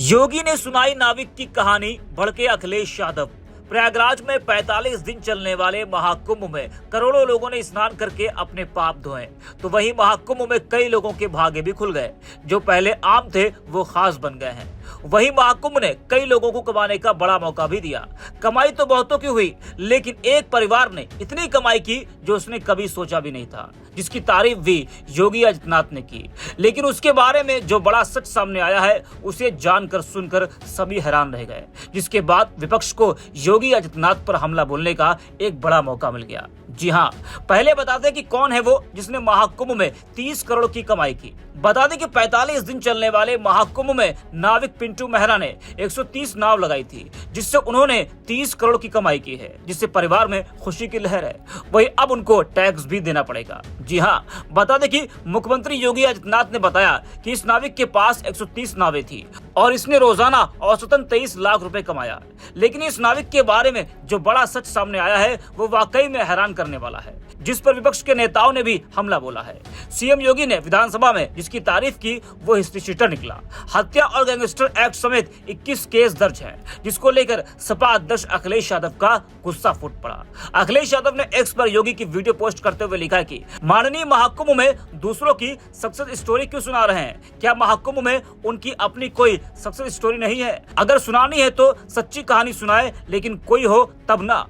योगी ने सुनाई नाविक की कहानी, भड़के अखिलेश यादव। प्रयागराज में 45 दिन चलने वाले महाकुंभ में करोड़ों लोगों ने स्नान करके अपने पाप धोए, तो वहीं महाकुंभ में कई लोगों के भाग्य भी खुल गए। जो पहले आम थे वो खास बन गए हैं। वहीं महाकुंभ ने कई लोगों को कमाने का बड़ा मौका भी दिया। कमाई तो बहुतों की हुई, लेकिन एक परिवार ने इतनी कमाई की जो उसने कभी सोचा भी नहीं था, जिसकी तारीफ भी योगी आदित्यनाथ ने की। लेकिन उसके बारे में जो बड़ा सच सामने आया है उसे जानकर सुनकर सभी हैरान रह गए, जिसके बाद विपक्ष को योगी आदित्यनाथ पर हमला बोलने का एक बड़ा मौका मिल गया। जी हाँ, पहले बता दें कि कौन है वो जिसने महाकुंभ में 30 करोड़ की कमाई की। बता दें कि 45 दिन चलने वाले महाकुंभ में नाविक पिंटू मेहरा ने 130 नाव लगाई थी, जिससे उन्होंने 30 करोड़ की कमाई की है, जिससे परिवार में खुशी की लहर है। वही अब उनको टैक्स भी देना पड़ेगा। जी हाँ, बता दें कि मुख्यमंत्री योगी आदित्यनाथ ने बताया कि इस नाविक के पास 130 नावें थी और इसने रोजाना औसतन 23 लाख रुपए कमाया। लेकिन इस नाविक के बारे में जो बड़ा सच सामने आया है वो वाकई में हैरान करने वाला है, जिस पर विपक्ष के नेताओं ने भी हमला बोला है। सीएम योगी ने विधानसभा में जिसकी तारीफ की वो हिस्ट्री शीटर निकला। हत्या और गैंगस्टर एक्ट समेत 21 केस दर्ज हैं, जिसको लेकर सपा अध्यक्ष अखिलेश यादव का गुस्सा फूट पड़ा। अखिलेश यादव ने एक्स पर योगी की वीडियो पोस्ट करते हुए लिखा कि माननीय महाकुंभ में दूसरों की सक्सेस स्टोरी क्यों सुना रहे हैं? क्या महाकुंभ में उनकी अपनी कोई सक्सेस स्टोरी नहीं है? अगर सुनानी है तो सच्ची कहानी सुनाए, लेकिन कोई हो तब ना।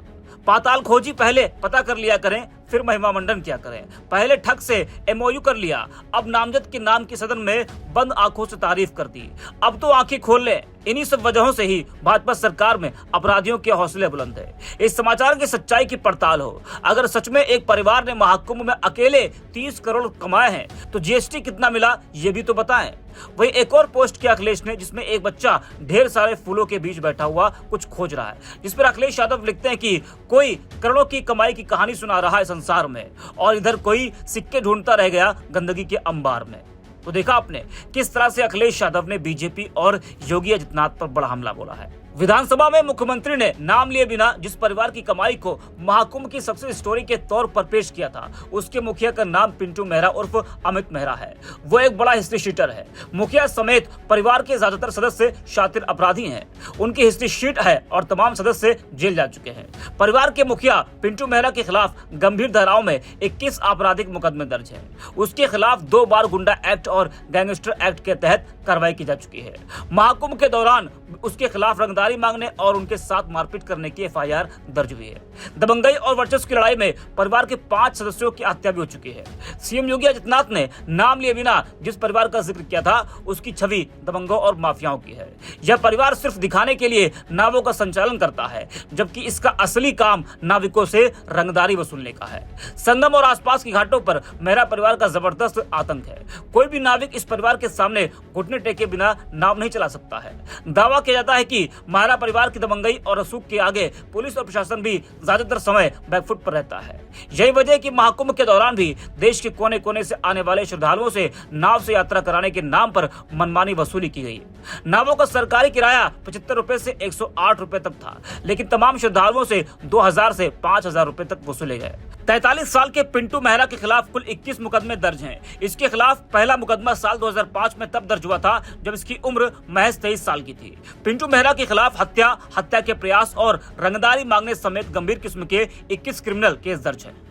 पाताल खोजी पहले पता कर लिया करें, फिर महिमा मंडन क्या करें। पहले ठग से एमओयू कर लिया, अब नामजद के नाम की सदन में बंद आंखों से तारीफ कर दी। अब तो आंखें खोल लें। इन्हीं सब वजहों से ही भाजपा सरकार में अपराधियों के हौसले बुलंद है। इस समाचार की सच्चाई की पड़ताल हो। अगर सच में एक परिवार ने महाकुंभ में अकेले 30 करोड़ कमाए हैं तो जीएसटी कितना मिला ये भी तो बताएं। वही एक और पोस्ट किया अखिलेश ने, जिसमें एक बच्चा ढेर सारे फूलों के बीच बैठा हुआ कुछ खोज रहा है, जिस पर अखिलेश यादव लिखते हैं कि कोई करोड़ों की कमाई की कहानी सुना रहा है संसार में, और इधर कोई सिक्के ढूंढता रह गया गंदगी के अंबार में। तो देखा आपने किस तरह से अखिलेश यादव ने बीजेपी और योगी आदित्यनाथ पर बड़ा हमला बोला है। विधानसभा में मुख्यमंत्री ने नाम लिए बिना जिस परिवार की कमाई को महाकुंभ की सक्सेस स्टोरी के तौर पर पेश किया था, उसके मुखिया का नाम पिंटू मेहरा उर्फ अमित मेहरा है। वो एक बड़ा हिस्ट्री शीटर है। मुखिया समेत परिवार के ज्यादातर सदस्य शातिर अपराधी हैं। उनकी हिस्ट्री शीट है और तमाम सदस्य जेल जा चुके हैं। परिवार के मुखिया पिंटू मेहरा के खिलाफ गंभीर धाराओं में 21 आपराधिक मुकदमे दर्ज है। उसके खिलाफ 2 बार गुंडा एक्ट और गैंगस्टर एक्ट के तहत कार्रवाई की जा चुकी है। महाकुंभ के दौरान उसके खिलाफ रंगदारी मांगने और उनके साथ मारपीट करने की एफआईआर दर्ज हुई है। दबंगई और वर्चस्व की लड़ाई में परिवार के 5 सदस्यों की हत्या भी हो चुकी है। सीएम योगी आदित्यनाथ ने नाम लिए बिना जिस परिवार का जिक्र किया था उसकी छवि दबंगों और माफियाओं की है। यह परिवार सिर्फ दिखाने के लिए नावों का संचालन करता है, जबकि इसका असली काम नाविकों से रंगदारी वसूलने का है। संगम और आसपास की घाटों पर मेहरा परिवार का जबरदस्त आतंक है। कोई भी नाविक इस परिवार के सामने घुटने टेके बिना नाव नहीं चला सकता है। दावा किया जाता है कि मेहरा परिवार की दबंगई और रसूख के आगे पुलिस और प्रशासन भी ज्यादातर समय बैकफुट पर रहता है। यही वजह है कि महाकुंभ के दौरान भी देश के कोने कोने से आने वाले श्रद्धालुओं से नाव से यात्रा कराने के नाम पर मनमानी वसूली की गई। नावों का सरकारी किराया 75 रुपए से 108 रुपए तक था, लेकिन तमाम श्रद्धालुओं से 2000 से 5000 रुपए तक वसूले गए। 43 साल के पिंटू मेहरा के खिलाफ कुल 21 मुकदमे दर्ज हैं। इसके खिलाफ पहला मुकदमा साल 2005 में तब दर्ज हुआ था जब इसकी उम्र महज 23 साल की थी। पिंटू मेहरा के खिलाफ हत्या के प्रयास और रंगदारी मांगने समेत गंभीर किस्म के 21 क्रिमिनल केस दर्ज हैं।